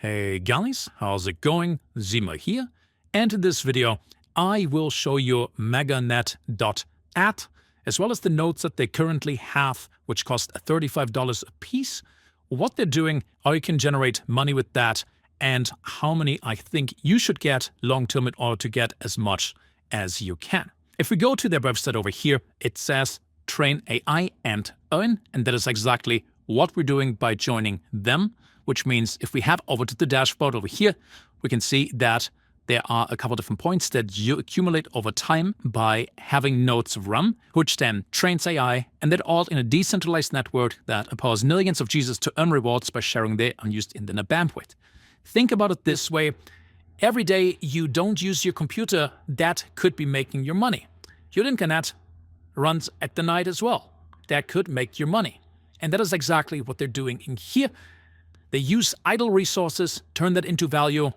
Hey guys, how's it going? Zima here, and in this video I will show you meganet.app as well as the nodes that they currently have, which cost $35 a piece, what they're doing, how you can generate money with that, and how many I think you should get long-term in order to get as much as you can. If we go to their website over here, it says train AI and earn, and that is exactly what we're doing by joining them. Which means if we head over to the dashboard over here, we can see that there are a couple different points that you accumulate over time by having nodes run, which then trains AI, and that all in a decentralized network that empowers millions of users to earn rewards by sharing their unused internet bandwidth. Think about it this way. Every day you don't use your computer, that could be making your money. Your internet runs at the night as well. That could make your money. And that is exactly what they're doing in here. They use idle resources, turn that into value,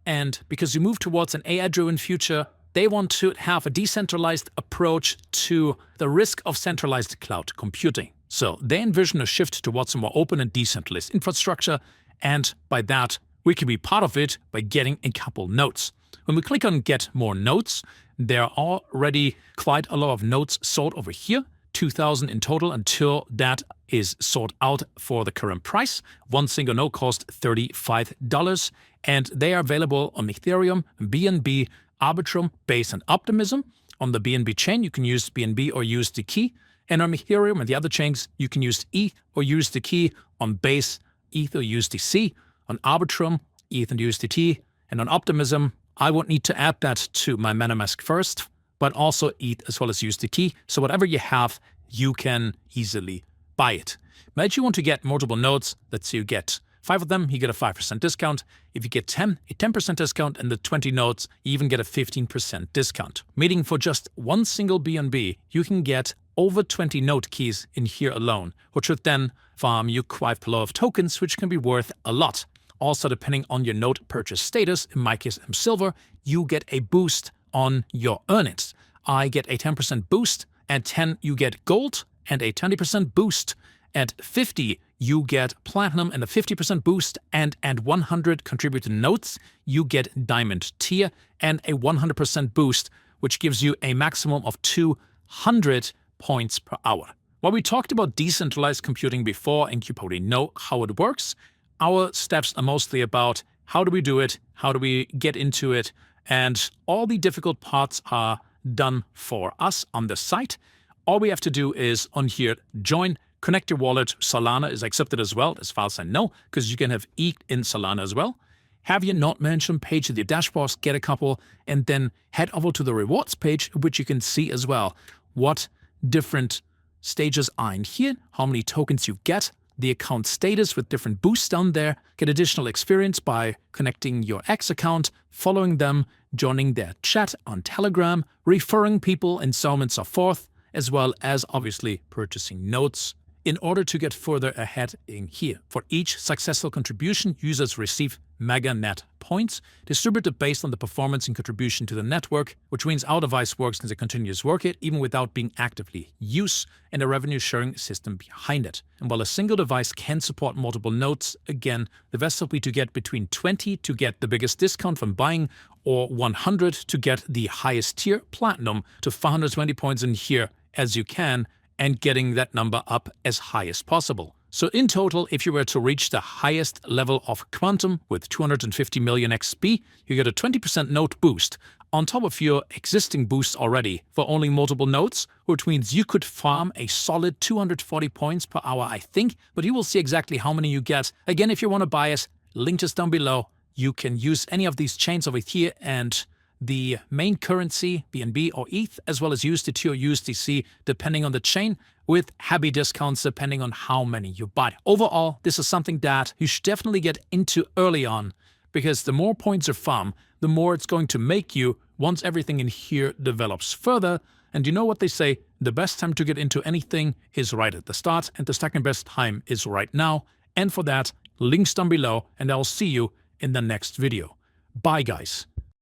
and because you move towards an AI-driven future, they want to have a decentralized approach to the risk of centralized cloud computing. So they envision a shift towards a more open and decentralized infrastructure, and by that, we can be part of it by getting a couple nodes. When we click on Get More Nodes, there are already quite a lot of nodes sold over here. 2,000 in total until that is sold out for the current price. One single node costs $35, and they are available on Ethereum, BNB, Arbitrum, Base, and Optimism. On the BNB chain, you can use BNB or use the key, and on Ethereum and the other chains, you can use ETH or use the key. On Base, ETH or USDC. On Arbitrum, ETH and USDT, and on Optimism, I would need to add that to my Metamask first, but also ETH as well as use the key. So whatever you have, you can easily buy it. Now, if you want to get multiple nodes, let's say you get 5 of them, you get a 5% discount. If you get 10, a 10% discount, and the 20 nodes, you even get a 15% discount. Meaning for just one single BNB, you can get over 20 node keys in here alone, which would then farm you quite a lot of tokens, which can be worth a lot. Also, depending on your node purchase status, in my case, I'm silver, you get a boost on your earnings. I get a 10% boost, at 10 you get gold, and a 20% boost. At 50 you get platinum and a 50% boost, and at 100 contributed nodes you get diamond tier and a 100% boost, which gives you a maximum of 200 points per hour. While we talked about decentralized computing before, and you probably know how it works, our steps are mostly about how do we do it, how do we get into it, and all the difficult parts are done for us on the site. All we have to do is on here, join, connect your wallet. Solana is accepted as well, as far as I know, because you can have ETH in Solana as well. Have your node management page with your dashboards, get a couple, and then head over to the rewards page, which you can see as well what different stages are in here, how many tokens you get, the account status with different boosts down there, get additional experience by connecting your X account, following them, joining their chat on Telegram, referring people, and so on and so forth, as well as obviously purchasing nodes in order to get further ahead in here. For each successful contribution, users receive Meganet points, distributed based on the performance and contribution to the network, which means our device works as a continuous worker even without being actively used, and a revenue sharing system behind it. And while a single device can support multiple nodes, again, the best will be to get between 20 to get the biggest discount from buying, or 100 to get the highest tier, platinum, to 420 points in here as you can, and getting that number up as high as possible. So in total, if you were to reach the highest level of quantum with 250 million XP, you get a 20% node boost on top of your existing boost already for only multiple nodes, which means you could farm a solid 240 points per hour, I think, but you will see exactly how many you get. Again, if you want to buy it, link is down below. You can use any of these chains over here, and the main currency, BNB or ETH, as well as USDT or USDC, depending on the chain, with heavy discounts depending on how many you buy. Overall, this is something that you should definitely get into early on, because the more points you farm, the more it's going to make you once everything in here develops further. And you know what they say, the best time to get into anything is right at the start, and the second best time is right now. And for that, links down below, and I'll see you in the next video. Bye, guys.